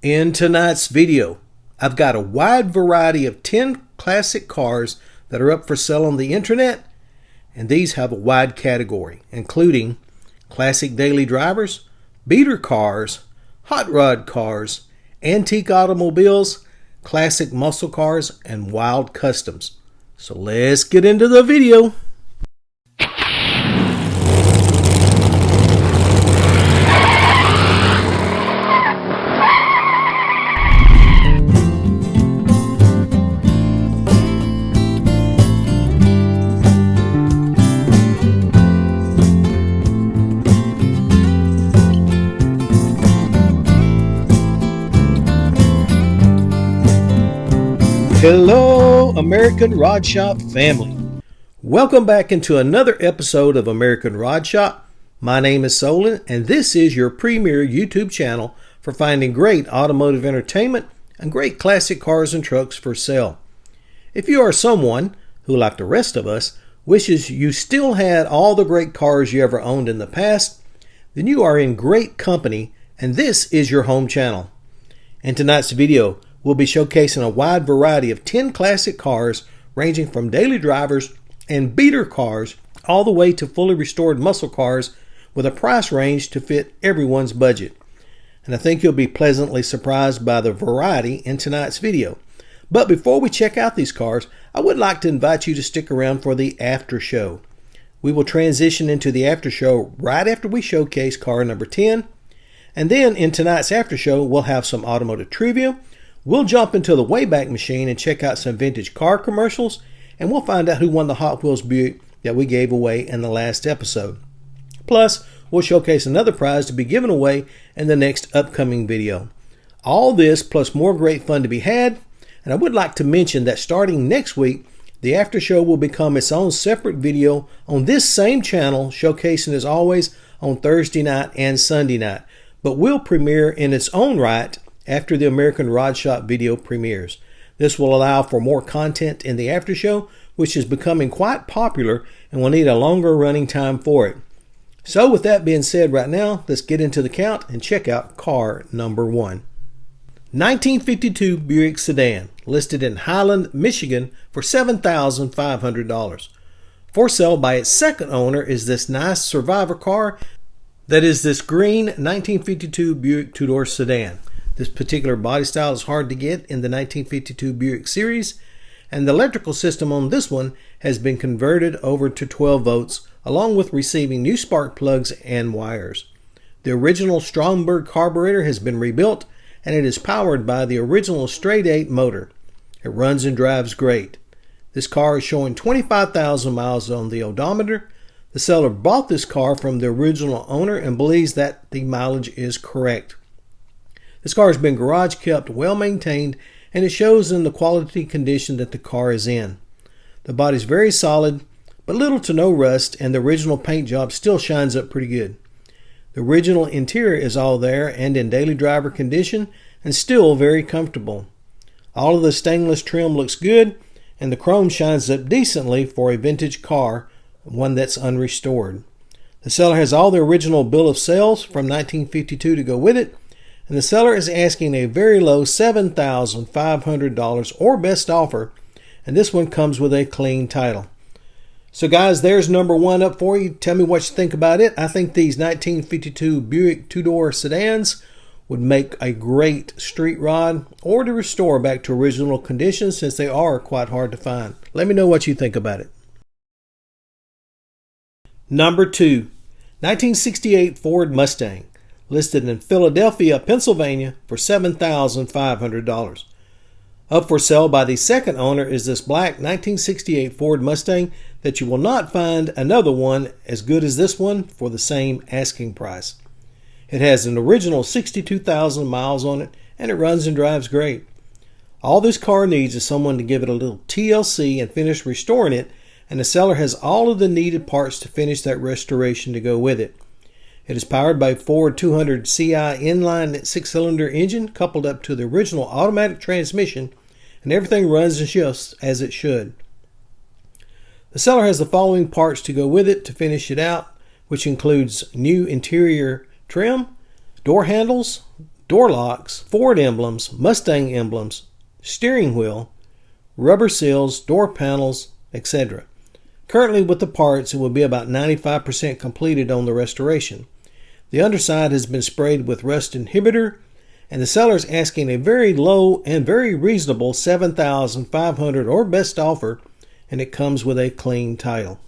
In tonight's video, I've got a wide variety of 10 classic cars that are up for sale on the internet, and these have a wide category, including classic daily drivers, beater cars, hot rod cars, antique automobiles, classic muscle cars, and wild customs. So let's get into the video. Hello, American Rod Shop family. Welcome back into another episode of American Rod Shop. My name is Solon, and this is your premier YouTube channel for finding great automotive entertainment and great classic cars and trucks for sale. If you are someone who, like the rest of us, wishes you still had all the great cars you ever owned in the past, then you are in great company, and this is your home channel. In tonight's video, we'll be showcasing a wide variety of 10 classic cars ranging from daily drivers and beater cars all the way to fully restored muscle cars with a price range to fit everyone's budget. And I think you'll be pleasantly surprised by the variety in tonight's video. But before we check out these cars, I would like to invite you to stick around for the after show. We will transition into the after show right after we showcase car number 10. And then in tonight's after show, we'll have some automotive trivia. We'll jump into the Wayback Machine and check out some vintage car commercials, and we'll find out who won the Hot Wheels Buick that we gave away in the last episode. Plus, we'll showcase another prize to be given away in the next upcoming video. All this plus more great fun to be had, and I would like to mention that starting next week, the after show will become its own separate video on this same channel, showcasing as always on Thursday night and Sunday night, but will premiere in its own right after the American Rod Shop video premieres. This will allow for more content in the after show, which is becoming quite popular and will need a longer running time for it. So with that being said, right now, let's get into the count and check out car number 1. 1952 Buick sedan, listed in Highland, Michigan for $7,500. For sale by its second owner is this nice survivor car that is this green 1952 Buick two-door sedan. This particular body style is hard to get in the 1952 Buick series, and the electrical system on this one has been converted over to 12 volts, along with receiving new spark plugs and wires. The original Stromberg carburetor has been rebuilt, and it is powered by the original straight 8 motor. It runs and drives great. This car is showing 25,000 miles on the odometer. The seller bought this car from the original owner and believes that the mileage is correct. This car has been garage kept, well maintained, and it shows in the quality condition that the car is in. The body is very solid, but little to no rust, and the original paint job still shines up pretty good. The original interior is all there and in daily driver condition and still very comfortable. All of the stainless trim looks good, and the chrome shines up decently for a vintage car, one that's unrestored. The seller has all the original bill of sales from 1952 to go with it, and the seller is asking a very low $7,500 or best offer, and this one comes with a clean title. So guys, there's number 1 up for you. Tell me what you think about it. I think these 1952 Buick two-door sedans would make a great street rod or to restore back to original condition, since they are quite hard to find. Let me know what you think about it. Number 2, 1968 Ford Mustang, listed in Philadelphia, Pennsylvania for $7,500. Up for sale by the second owner is this black 1968 Ford Mustang that you will not find another one as good as this one for the same asking price. It has an original 62,000 miles on it, and it runs and drives great. All this car needs is someone to give it a little TLC and finish restoring it, and the seller has all of the needed parts to finish that restoration to go with it. It is powered by Ford 200 CI inline 6-cylinder engine coupled up to the original automatic transmission, and everything runs and shifts as it should. The seller has the following parts to go with it to finish it out, which includes new interior trim, door handles, door locks, Ford emblems, Mustang emblems, steering wheel, rubber seals, door panels, etc. Currently with the parts, it will be about 95% completed on the restoration. The underside has been sprayed with rust inhibitor, and the seller is asking a very low and very reasonable $7,500 or best offer, and it comes with a clean title.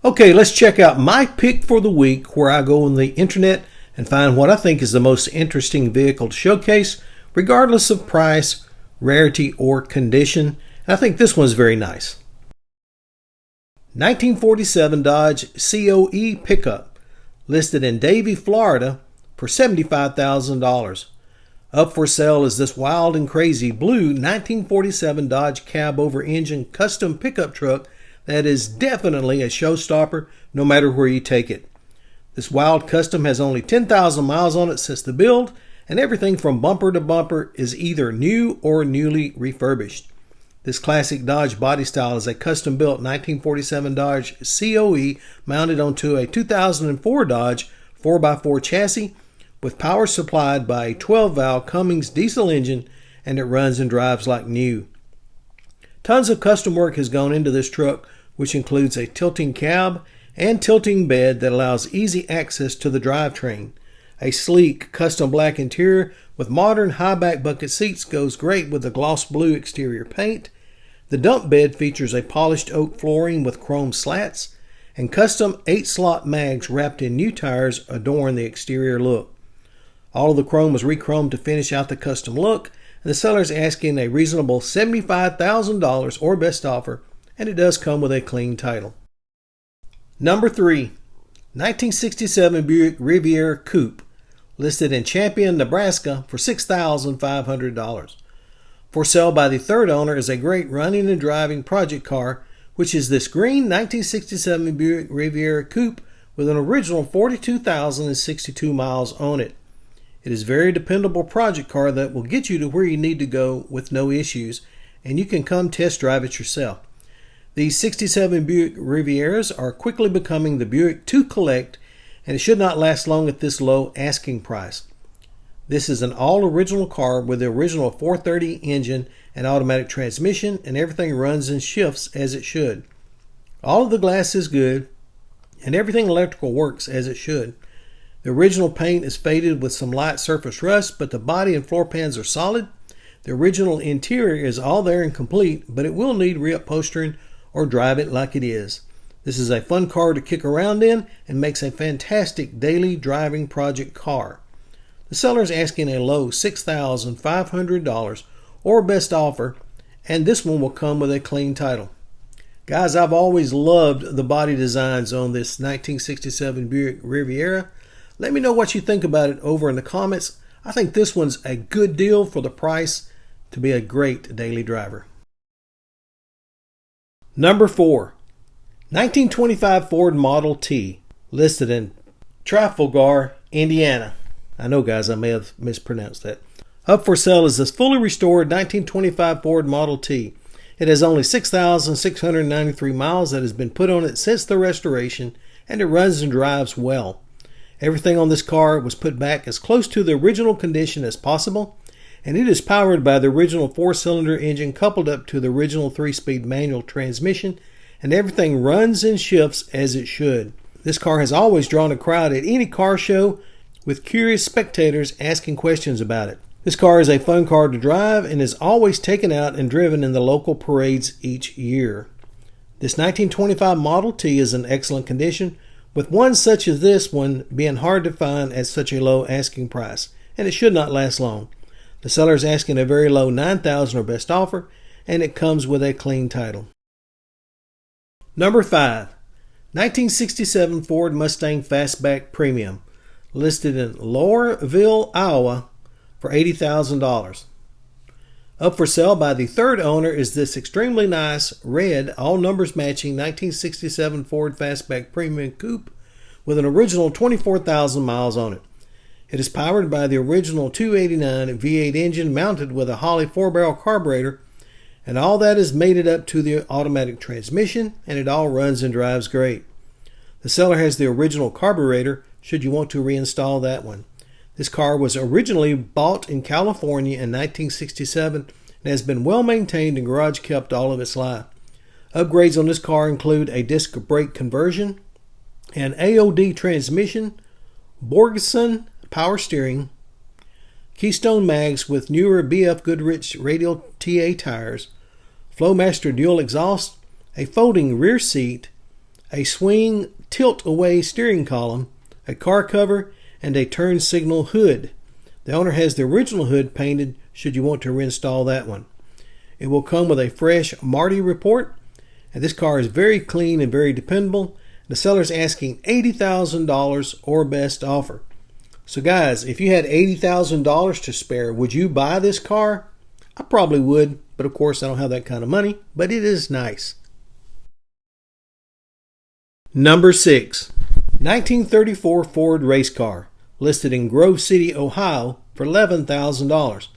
Okay, let's check out my pick for the week, where I go on the internet and find what I think is the most interesting vehicle to showcase, regardless of price, rarity, or condition. And I think this one's very nice. 1947 Dodge COE Pickup, listed in Davie, Florida for $75,000. Up for sale is this wild and crazy blue 1947 Dodge cab-over-engine custom pickup truck that is definitely a showstopper no matter where you take it. This wild custom has only 10,000 miles on it since the build, and everything from bumper to bumper is either new or newly refurbished. This classic Dodge body style is a custom-built 1947 Dodge COE mounted onto a 2004 Dodge 4x4 chassis with power supplied by a 12-valve Cummins diesel engine, and it runs and drives like new. Tons of custom work has gone into this truck, which includes a tilting cab and tilting bed that allows easy access to the drivetrain. A sleek custom black interior with modern high-back bucket seats goes great with the gloss blue exterior paint. The dump bed features a polished oak flooring with chrome slats, and custom 8-slot mags wrapped in new tires adorn the exterior look. All of the chrome was re-chromed to finish out the custom look, and the seller is asking a reasonable $75,000 or best offer, and it does come with a clean title. Number 3, 1967 Buick Riviera Coupe, listed in Champion, Nebraska for $6,500. For sale by the third owner is a great running and driving project car, which is this green 1967 Buick Riviera Coupe with an original 42,062 miles on it. It is a very dependable project car that will get you to where you need to go with no issues, and you can come test drive it yourself. These 67 Buick Rivieras are quickly becoming the Buick to collect, and it should not last long at this low asking price. This is an all-original car with the original 430 engine and automatic transmission, and everything runs and shifts as it should. All of the glass is good, and everything electrical works as it should. The original paint is faded with some light surface rust, but the body and floor pans are solid. The original interior is all there and complete, but it will need reupholstering or drive it like it is. This is a fun car to kick around in and makes a fantastic daily driving project car. The seller is asking a low $6,500 or best offer, and this one will come with a clean title. Guys, I've always loved the body designs on this 1967 Buick Riviera. Let me know what you think about it over in the comments. I think this one's a good deal for the price to be a great daily driver. Number 4, 1925 Ford Model T, listed in Trafalgar, Indiana. I know, guys, I may have mispronounced that. Up for sale is this fully restored 1925 Ford Model T. It has only 6,693 miles that has been put on it since the restoration, and it runs and drives well. Everything on this car was put back as close to the original condition as possible, and it is powered by the original 4-cylinder engine coupled up to the original 3-speed manual transmission, and everything runs and shifts as it should. This car has always drawn a crowd at any car show, with curious spectators asking questions about it. This car is a fun car to drive and is always taken out and driven in the local parades each year. This 1925 Model T is in excellent condition, with one such as this one being hard to find at such a low asking price, and it should not last long. The seller is asking a very low $9,000 or best offer, and it comes with a clean title. Number 5, 1967 Ford Mustang Fastback Premium, listed in Laurelville, Iowa for $80,000. Up for sale by the third owner is this extremely nice red, all numbers matching 1967 Ford Fastback Premium Coupe with an original 24,000 miles on it. It is powered by the original 289 V8 engine mounted with a Holley 4-barrel carburetor, and all that is mated up to the automatic transmission, and it all runs and drives great. The seller has the original carburetor should you want to reinstall that one. This car was originally bought in California in 1967 and has been well maintained and garage kept all of its life. Upgrades on this car include a disc brake conversion, an AOD transmission, Borgeson power steering, Keystone mags with newer BF Goodrich radial TA tires, Flowmaster dual exhaust, a folding rear seat, a swing tilt-away steering column, a car cover, and a turn signal hood. The owner has the original hood painted should you want to reinstall that one. It will come with a fresh Marty report, and this car is very clean and very dependable. The seller is asking $80,000 or best offer. So guys, if you had $80,000 to spare, would you buy this car? I probably would, but of course I don't have that kind of money, but it is nice. Number 6, 1934 Ford race car, listed in Grove City, Ohio for $11,000.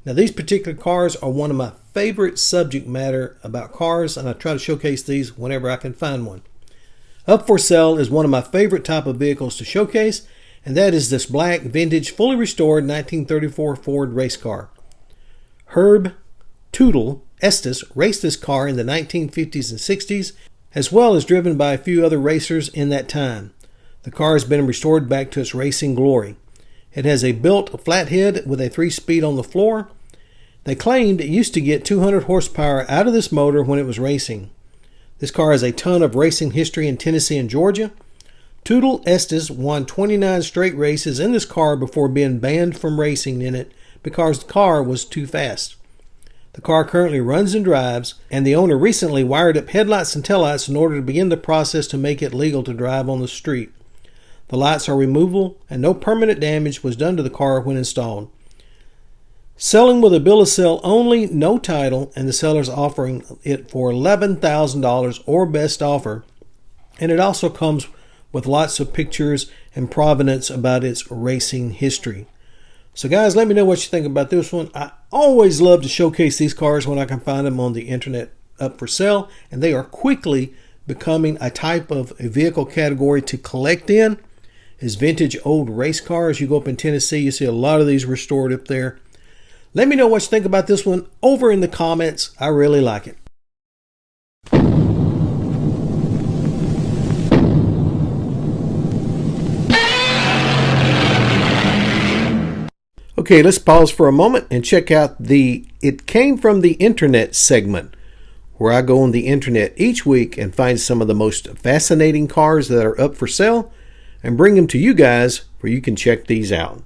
Now these particular cars are one of my favorite subject matter about cars, and I try to showcase these whenever I can find one. Up for sale is one of my favorite type of vehicles to showcase, and that is this black vintage fully restored 1934 Ford race car. Herb Tootle Estes raced this car in the 1950s and 60s, as well as driven by a few other racers in that time. The car has been restored back to its racing glory. It has a built flathead with a 3-speed on the floor. They claimed it used to get 200 horsepower out of this motor when it was racing. This car has a ton of racing history in Tennessee and Georgia. Tootle Estes won 29 straight races in this car before being banned from racing in it because the car was too fast. The car currently runs and drives, and the owner recently wired up headlights and taillights in order to begin the process to make it legal to drive on the street. The lights are removable, and no permanent damage was done to the car when installed. Selling with a bill of sale only, no title, and the seller's offering it for $11,000 or best offer. And it also comes with lots of pictures and provenance about its racing history. So guys, let me know what you think about this one. I always love to showcase these cars when I can find them on the internet up for sale, and they are quickly becoming a type of a vehicle category to collect in. Is vintage old race cars. You go up in Tennessee, you see a lot of these restored up there. Let me know what you think about this one over in the comments. I really like it. Okay, let's pause for a moment and check out the It Came From the Internet segment, where I go on the internet each week and find some of the most fascinating cars that are up for sale and bring them to you guys where you can check these out.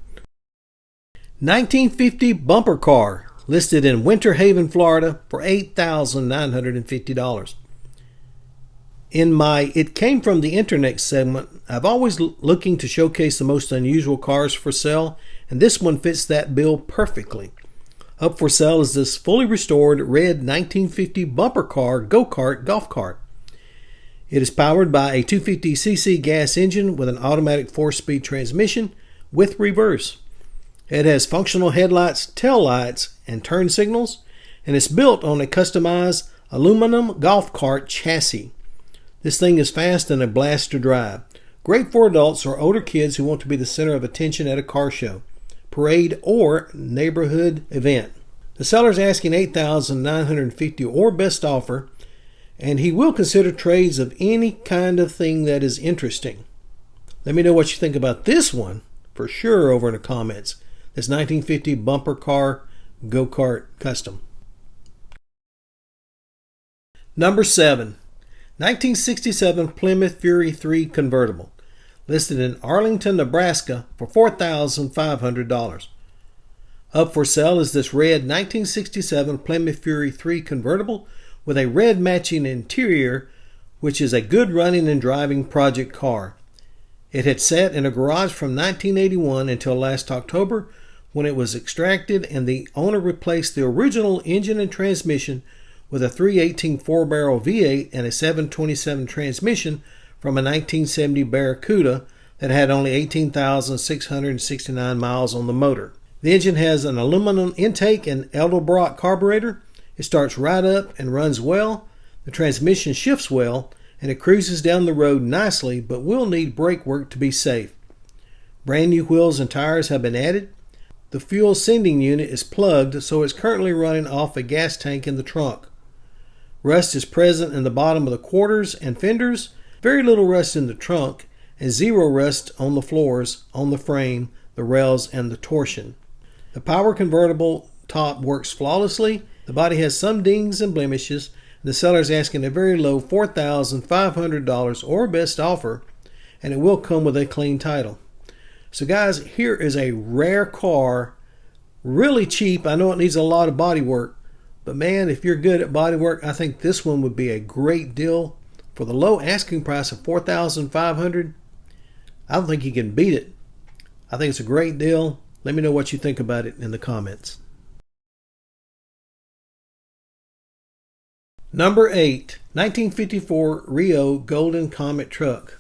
1950 bumper car, listed in Winter Haven, Florida for $8,950. In my It Came From the Internet segment, I've always looking to showcase the most unusual cars for sale, and this one fits that bill perfectly. Up for sale is this fully restored red 1950 bumper car go-kart golf cart. It is powered by a 250cc gas engine with an automatic 4-speed transmission with reverse. It has functional headlights, tail lights, and turn signals, and it's built on a customized aluminum golf cart chassis. This thing is fast and a blast to drive. Great for adults or older kids who want to be the center of attention at a car show, parade, or neighborhood event. The seller is asking $8,950 or best offer, and he will consider trades of any kind of thing that is interesting. Let me know what you think about this one for sure over in the comments. This 1950 bumper car go-kart custom. Number 7, 1967 Plymouth Fury III convertible, listed in Arlington, Nebraska for $4,500. Up for sale is this red 1967 Plymouth Fury III convertible with a red matching interior, which is a good running and driving project car. It had sat in a garage from 1981 until last October, when it was extracted and the owner replaced the original engine and transmission with a 318 4-barrel V8 and a 727 transmission from a 1970 Barracuda that had only 18,669 miles on the motor. The engine has an aluminum intake and Edelbrock carburetor. It starts right up and runs well. The transmission shifts well, and it cruises down the road nicely, but will need brake work to be safe. Brand new wheels and tires have been added. The fuel sending unit is plugged, so it's currently running off a gas tank in the trunk. Rust is present in the bottom of the quarters and fenders, very little rust in the trunk, and zero rust on the floors, on the frame, the rails, and the torsion. The power convertible top works flawlessly. The body has some dings and blemishes. The seller is asking a very low $4,500 or best offer, and it will come with a clean title. So guys, here is a rare car, really cheap. I know it needs a lot of body work, but man, if you're good at body work, I think this one would be a great deal. For the low asking price of $4,500, I don't think you can beat it. I think it's a great deal. Let me know what you think about it in the comments. Number 8, 1954 Rio Golden Comet truck.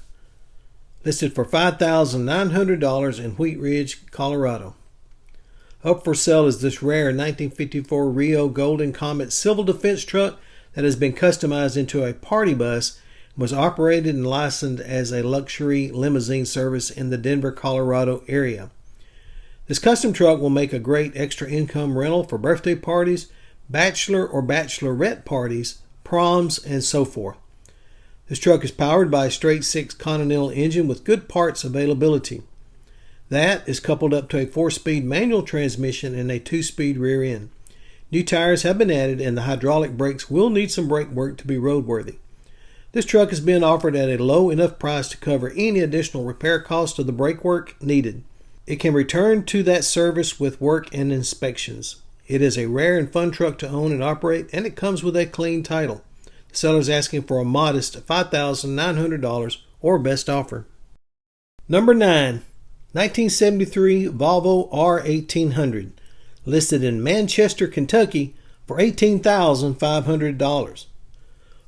Listed for $5,900 in Wheat Ridge, Colorado. Up for sale is this rare 1954 Rio Golden Comet civil defense truck that has been customized into a party bus and was operated and licensed as a luxury limousine service in the Denver, Colorado area. This custom truck will make a great extra income rental for birthday parties, bachelor or bachelorette parties, proms, and so forth. This truck is powered by a straight six Continental engine with good parts availability. That is coupled up to a 4-speed manual transmission and a 2-speed rear end. New tires have been added and the hydraulic brakes will need some brake work to be roadworthy. This truck is being offered at a low enough price to cover any additional repair cost of the brake work needed. It can return to that service with work and inspections. It is a rare and fun truck to own and operate, and it comes with a clean title. The seller is asking for a modest $5,900 or best offer. Number 9, 1973 Volvo R1800, listed in Manchester, Kentucky for $18,500.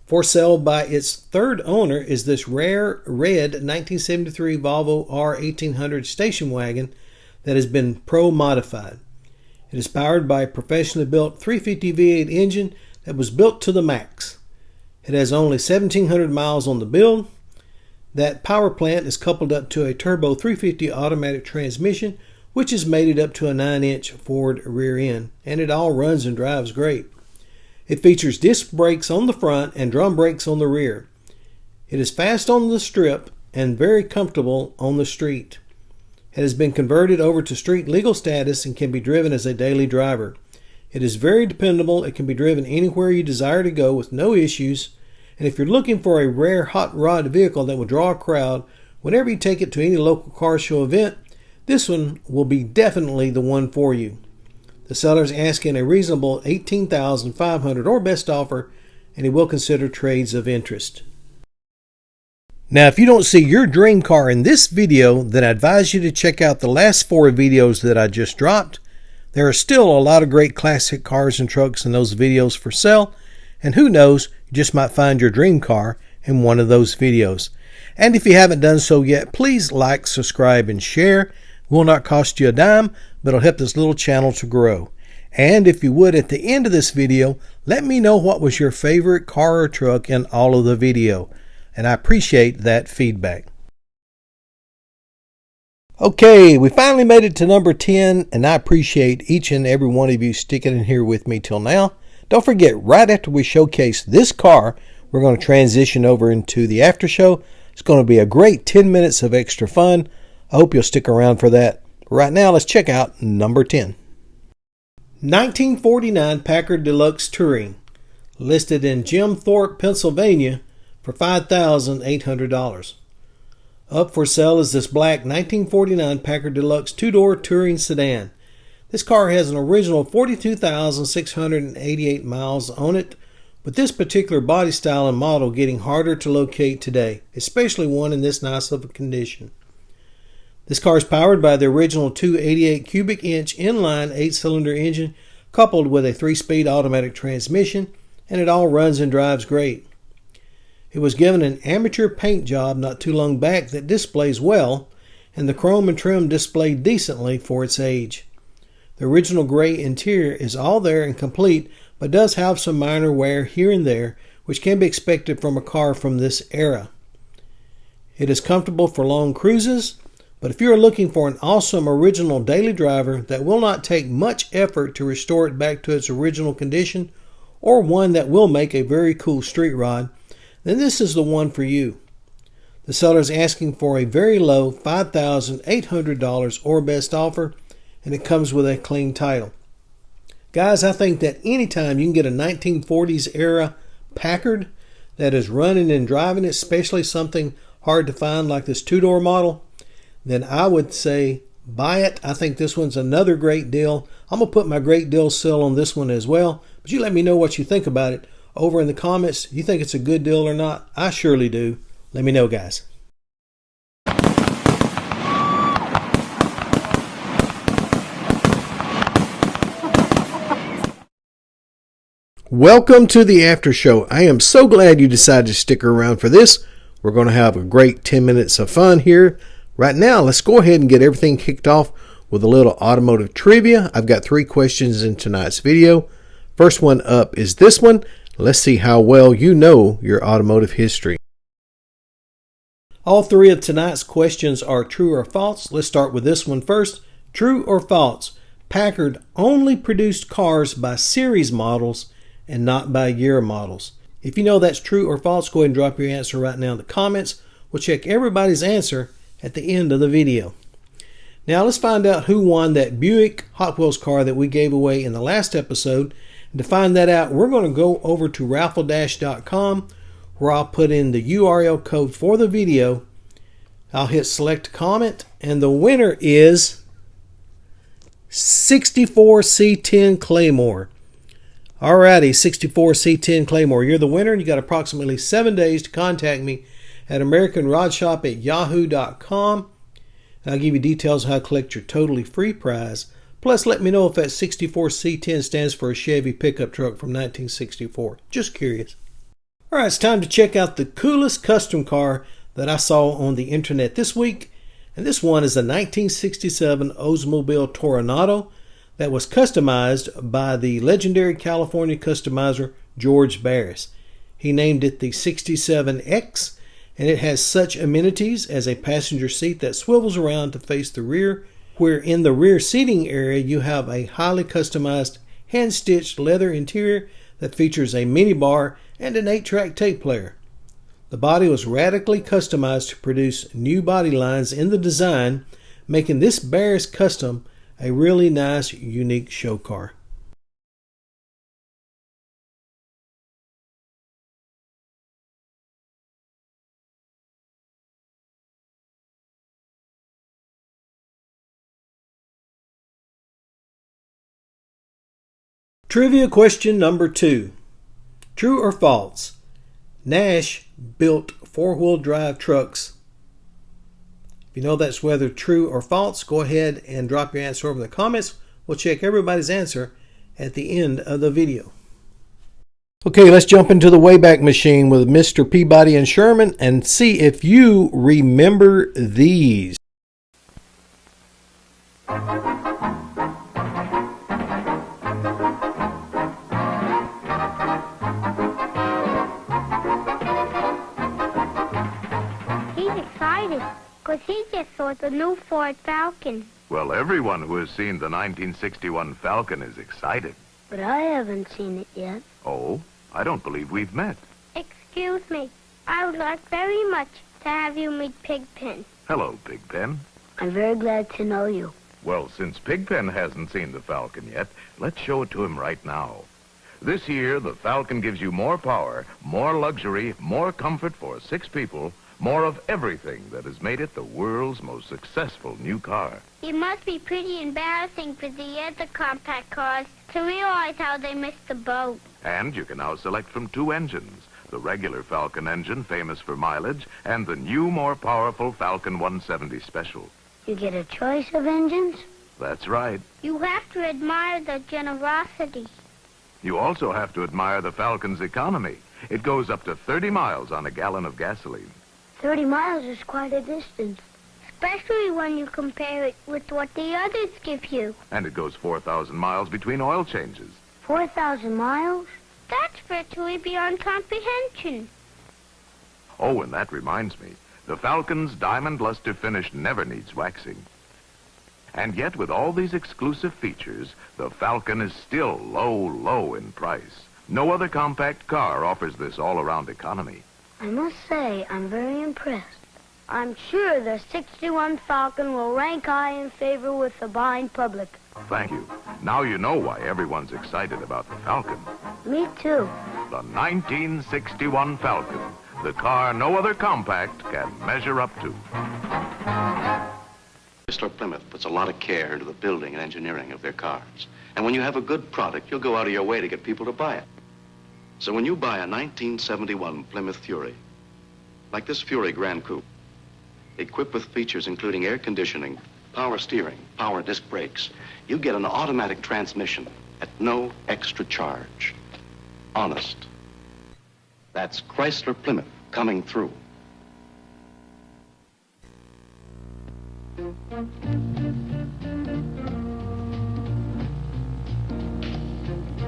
For sale by its third owner is this rare red 1973 Volvo R1800 station wagon that has been pro-modified. It is powered by a professionally built 350 V8 engine that was built to the max. It has only 1,700 miles on the build. That power plant is coupled up to a turbo 350 automatic transmission, which is mated up to a 9-inch Ford rear end, and it all runs and drives great. It features disc brakes on the front and drum brakes on the rear. It is fast on the strip and very comfortable on the street. It has been converted over to street legal status and can be driven as a daily driver. It is very dependable. It can be driven anywhere you desire to go with no issues. And if you're looking for a rare hot rod vehicle that will draw a crowd whenever you take it to any local car show event, this one will be definitely the one for you. The seller is asking a reasonable $18,500 or best offer, and he will consider trades of interest. Now, if you don't see your dream car in this video, then I advise you to check out the last 4 videos that I just dropped. There are still a lot of great classic cars and trucks in those videos for sale, and who knows, you just might find your dream car in one of those videos. And if you haven't done so yet, please like, subscribe, and share. It will not cost you a dime, but it'll help this little channel to grow. And if you would, at the end of this video, let me know what was your favorite car or truck in all of the video. And I appreciate that feedback. Okay, we finally made it to number 10, and I appreciate each and every one of you sticking in here with me till now. Don't forget, right after we showcase this car, we're going to transition over into the after show. It's going to be a great 10 minutes of extra fun. I hope you'll stick around for that. Right now, let's check out number 10. 1949 Packard Deluxe Touring, listed in Jim Thorpe, Pennsylvania for $5,800. Up for sale is this black 1949 Packard Deluxe 2-door touring sedan. This car has an original 42,688 miles on it, with this particular body style and model getting harder to locate today, especially one in this nice of a condition. This car is powered by the original 288 cubic inch inline 8-cylinder engine coupled with a 3-speed automatic transmission, and it all runs and drives great. It was given an amateur paint job not too long back that displays well, and the chrome and trim display decently for its age. The original gray interior is all there and complete, but does have some minor wear here and there, which can be expected from a car from this era. It is comfortable for long cruises, But if you're looking for an awesome original daily driver that will not take much effort to restore it back to its original condition, or one that will make a very cool street rod, then this is the one for you. The seller is asking for a very low $5,800 or best offer, and it comes with a clean title. Guys, I think that anytime you can get a 1940s era Packard that is running and driving, especially something hard to find like this two-door model, then I would say buy it. I think this one's another great deal. I'm going to put my great deal seal on this one as well, but you let me know what you think about it over in the comments. You think it's a good deal or not? I surely do. Let me know, guys. Welcome to the after show. I am so glad you decided to stick around for this. We're going to have a great 10 minutes of fun here. Right now, let's go ahead and get everything kicked off with a little automotive trivia. I've got 3 questions in tonight's video. First one up is this one. Let's see how well you know your automotive history. All 3 of tonight's questions are true or false. Let's start with this one first. True or false? Packard only produced cars by series models and not by year models. If you know that's true or false, go ahead and drop your answer right now in the comments. We'll check everybody's answer at the end of the video. Now let's find out who won that Buick Hot Wheels car that we gave away in the last episode. And to find that out, we're going to go over to raffledash.com, where I'll put in the URL code for the video. I'll hit select comment, and the winner is 64C10 Claymore. Alrighty, 64C10 Claymore, you're the winner, and you got approximately 7 days to contact me at AmericanRodShop@yahoo.com. I'll give you details on how to collect your totally free prize. Plus, let me know if that 64C10 stands for a Chevy pickup truck from 1964. Just curious. Alright, it's time to check out the coolest custom car that I saw on the internet this week. And this one is a 1967 Oldsmobile Toronado that was customized by the legendary California customizer George Barris. He named it the 67X, and it has such amenities as a passenger seat that swivels around to face the rear, where in the rear seating area you have a highly customized hand-stitched leather interior that features a mini bar and an 8-track tape player. The body was radically customized to produce new body lines in the design, making this Barris Custom a really nice, unique show car. Trivia question number 2. True or false? Nash built 4-wheel drive trucks. If you know that's whether true or false, go ahead and drop your answer over in the comments. We'll check everybody's answer at the end of the video. Okay, let's jump into the Wayback Machine with Mr. Peabody and Sherman and see if you remember these. Because he just saw the new Ford Falcon. Well, everyone who has seen the 1961 Falcon is excited. But I haven't seen it yet. Oh? I don't believe we've met. Excuse me. I would like very much to have you meet Pigpen. Hello, Pigpen. I'm very glad to know you. Well, since Pigpen hasn't seen the Falcon yet, let's show it to him right now. This year, the Falcon gives you more power, more luxury, more comfort for 6 people, more of everything that has made it the world's most successful new car. It must be pretty embarrassing for the other compact cars to realize how they missed the boat. And you can now select from 2 engines. The regular Falcon engine, famous for mileage, and the new, more powerful Falcon 170 Special. You get a choice of engines? That's right. You have to admire the generosity. You also have to admire the Falcon's economy. It goes up to 30 miles on a gallon of gasoline. 30 miles is quite a distance, especially when you compare it with what the others give you. And it goes 4,000 miles between oil changes. 4,000 miles? That's virtually beyond comprehension. Oh, and that reminds me. The Falcon's diamond luster finish never needs waxing. And yet, with all these exclusive features, the Falcon is still low in price. No other compact car offers this all-around economy. I must say, I'm very impressed. I'm sure the 61 Falcon will rank high in favor with the buying public. Thank you. Now you know why everyone's excited about the Falcon. Me too. The 1961 Falcon, the car no other compact can measure up to. Chrysler Plymouth puts a lot of care into the building and engineering of their cars. And when you have a good product, you'll go out of your way to get people to buy it. So when you buy a 1971 Plymouth Fury, like this Fury Grand Coupe, equipped with features including air conditioning, power steering, power disc brakes, you get an automatic transmission at no extra charge. Honest. That's Chrysler Plymouth coming through.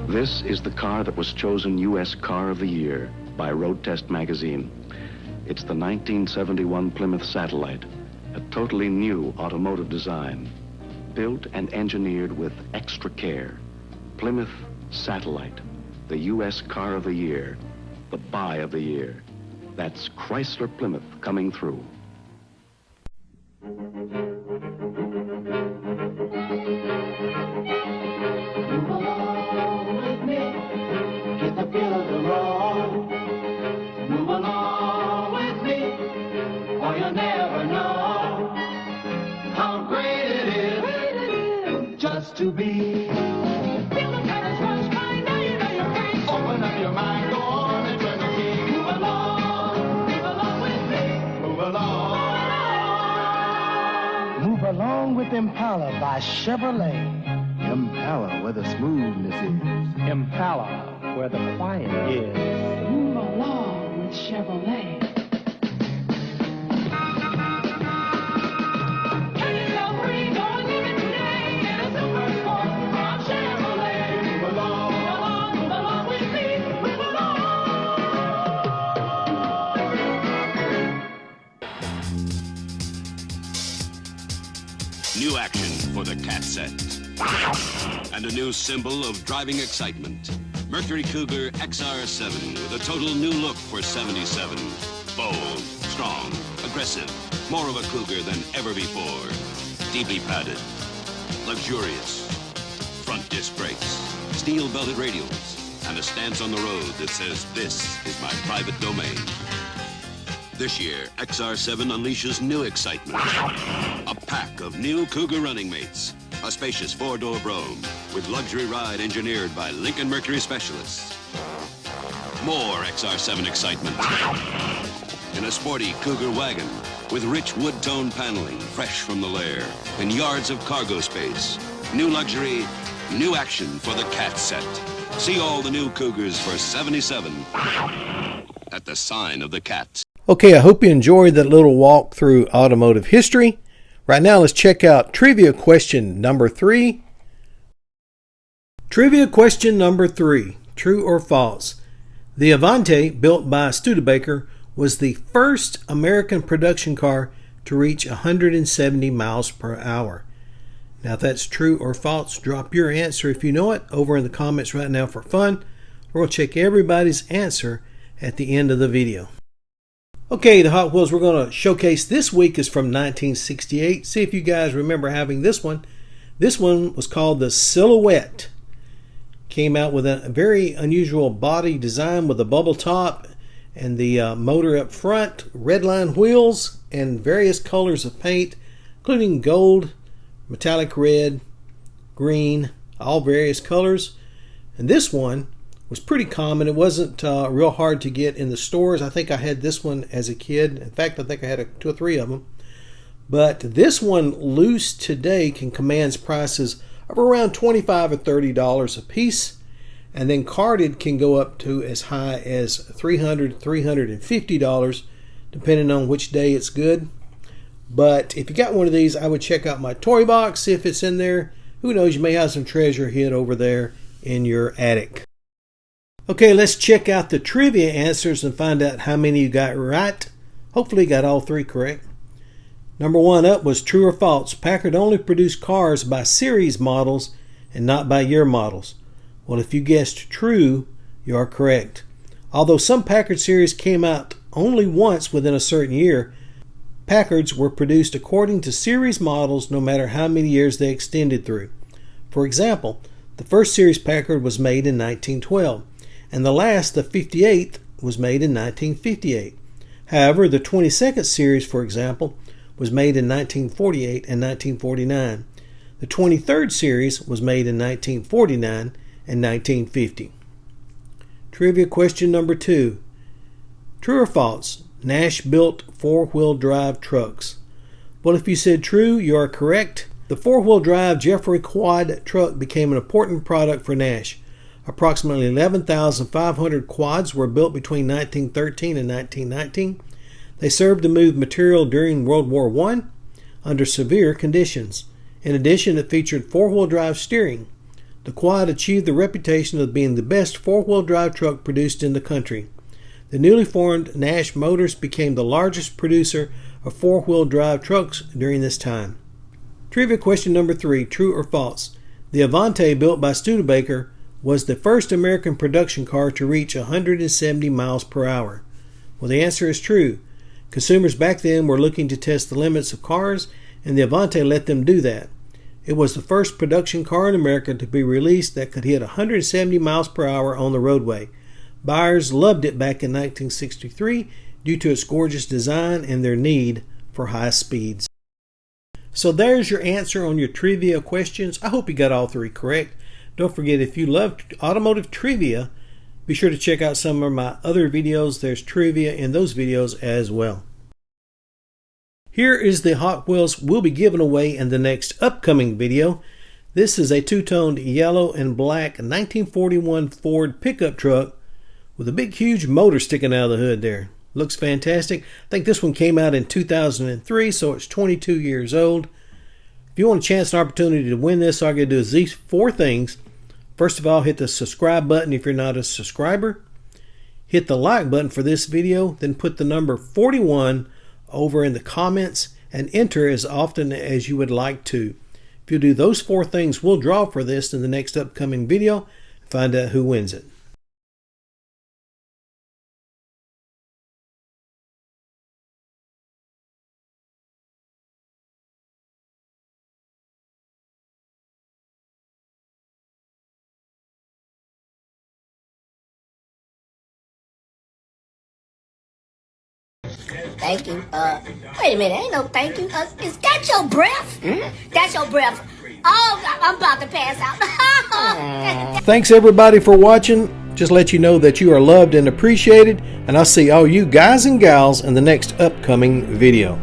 This is the car that was chosen U.S. Car of the Year by Road Test magazine. It's the 1971 Plymouth Satellite, a totally new automotive design, built and engineered with extra care. Plymouth Satellite, the U.S. Car of the Year, the buy of the year. That's Chrysler Plymouth coming through. To be. Feeling kind of satisfied, now you know you're free. Open up your mind, go on and turn the key. Move along with me. Move along. Move along with Impala by Chevrolet. Impala, where the smoothness is. Impala, where the quiet is. Move along with Chevrolet. New action for the cat set. And a new symbol of driving excitement. Mercury Cougar XR7 with a total new look for 77. Bold, strong, aggressive. More of a Cougar than ever before. Deeply padded. Luxurious. Front disc brakes. Steel belted radials. And a stance on the road that says, "This is my private domain." This year, XR7 unleashes new excitement. A pack of new Cougar running mates. A spacious four-door Brougham with luxury ride engineered by Lincoln Mercury specialists. More XR7 excitement. In a sporty Cougar wagon with rich wood-tone paneling fresh from the lair and yards of cargo space. New luxury, new action for the cat set. See all the new Cougars for 77 at the sign of the cat. Okay, I hope you enjoyed that little walk through automotive history. Right now, let's check out trivia question number 3. Trivia question number 3, true or false? The Avante, built by Studebaker, was the first American production car to reach 170 miles per hour. Now, if that's true or false, drop your answer if you know it over in the comments right now for fun. We'll check everybody's answer at the end of the video. Okay, the Hot Wheels we're going to showcase this week is from 1968. See if you guys remember having this one. This one was called the Silhouette. Came out with a very unusual body design with a bubble top and the motor up front, red line wheels, and various colors of paint, including gold, metallic red, green, all various colors. And this one was pretty common. It wasn't real hard to get in the stores. I think I had this one as a kid. In fact, I think I had 2 or 3 of them. But this one, loose today, can command prices of around $25 or $30 a piece. And then carded can go up to as high as $300, $350, depending on which day it's good. But if you got one of these, I would check out my toy box, see if it's in there. Who knows, you may have some treasure hid over there in your attic. Okay, let's check out the trivia answers and find out how many you got right. Hopefully you got all three correct. Number one up was true or false. Packard only produced cars by series models and not by year models. Well, if you guessed true, you are correct. Although some Packard series came out only once within a certain year, Packards were produced according to series models no matter how many years they extended through. For example, the first series Packard was made in 1912, and the last, the 58th, was made in 1958. However, the 22nd series, for example, was made in 1948 and 1949. The 23rd series was made in 1949 and 1950. Trivia question number 2. True or false? Nash built four-wheel drive trucks. Well, if you said true, you are correct. The four-wheel drive Jeffrey Quad truck became an important product for Nash. Approximately 11,500 quads were built between 1913 and 1919. They served to move material during World War I under severe conditions. In addition, it featured four-wheel drive steering. The Quad achieved the reputation of being the best four-wheel drive truck produced in the country. The newly formed Nash Motors became the largest producer of four-wheel drive trucks during this time. Trivia question number 3, true or false? The Avante, built by Studebaker, was the first American production car to reach 170 miles per hour. Well, the answer is true. Consumers back then were looking to test the limits of cars, and the Avante let them do that. It was the first production car in America to be released that could hit 170 miles per hour on the roadway. Buyers loved it back in 1963 due to its gorgeous design and their need for high speeds. So there's your answer on your trivia questions. I hope you got all three correct. Don't forget, if you love automotive trivia, be sure to check out some of my other videos. There's trivia in those videos as well. Here is the Hot Wheels we'll be giving away in the next upcoming video. This is a two-toned yellow and black 1941 Ford pickup truck with a big huge motor sticking out of the hood there. Looks fantastic. I think this one came out in 2003, so it's 22 years old. If you want a chance and opportunity to win this, all you got to do is these 4 things. First of all, hit the subscribe button if you're not a subscriber. Hit the like button for this video, then put the number 41 over in the comments and enter as often as you would like to. If you do those 4 things, we'll draw for this in the next upcoming video and find out who wins it. Thank you. Wait a minute, ain't no thank you. Is that your breath? That's your breath. Oh, I'm about to pass out. Thanks everybody for watching. Just let you know that you are loved and appreciated, and I'll see all you guys and gals in the next upcoming video.